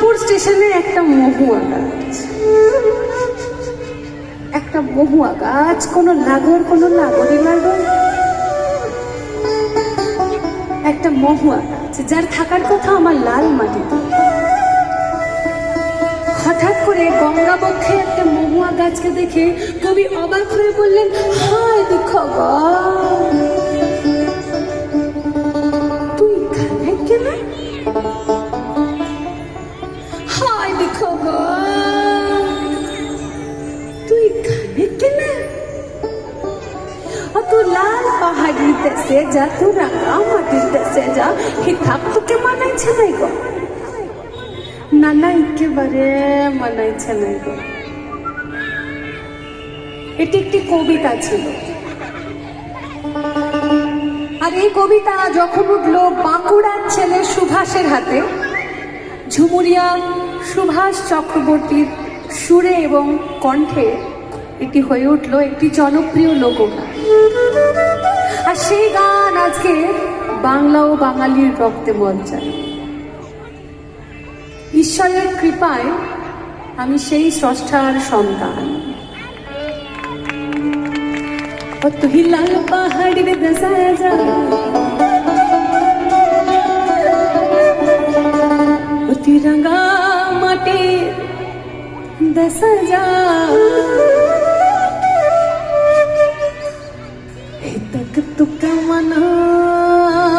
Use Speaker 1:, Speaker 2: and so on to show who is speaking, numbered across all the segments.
Speaker 1: দুর্গাপুর স্টেশনে একটা মহুয়া গাছ, একটা মহুয়া গাছ, কোনো লাগরি লাগর, একটা মহুয়া গাছ যার থাকার কথা আমার লাল মাটিতে। হঠাৎ করে গঙ্গাবক্ষে একটা মহুয়া গাছকে দেখে কবি অবাক হয়ে বললেন, হায় দুঃখ গো, তুই এখানে কেন? হায় দুঃখ গো, তুই এখানে কেন? তু লাল পাহাড়ির দেশে যা, তু রাঙা মাটির দেশে যা, হে থাক তোকে মানাইছে নাই গো? না না, একেবারে মানাইছে নাই গো। এটি একটি কবিতা ছিল, আর এই কবিতা যখন উঠলো বাঁকুড়ার ছেলে সুভাষের হাতে, ঝুমুরিয়া সুভাষ চক্রবর্তীর সুরে এবং কণ্ঠে এটি হয়ে উঠলো একটি জনপ্রিয় লোকগান। আর সেই গান আজকে বাংলা ও বাঙালির রক্তে বঞ্চায়। ঈশ্বরের কৃপায় আমি সেই স্রষ্টার সন্তান। ও তুই লাল পাহাড়ের দেশে যা, ও তুই রাঙা মাটির দেশে যা, হে তক তুকা মানাইছে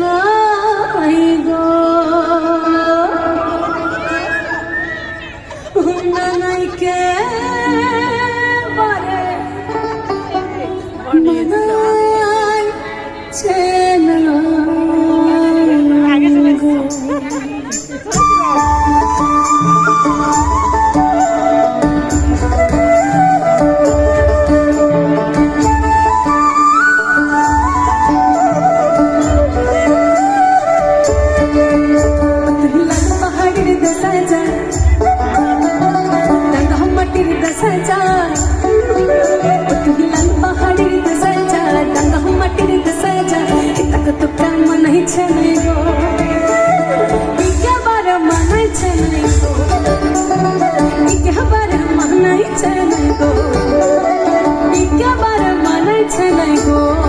Speaker 1: নাই গো, নানাইকে বারে মানাইছে নাই গো। Go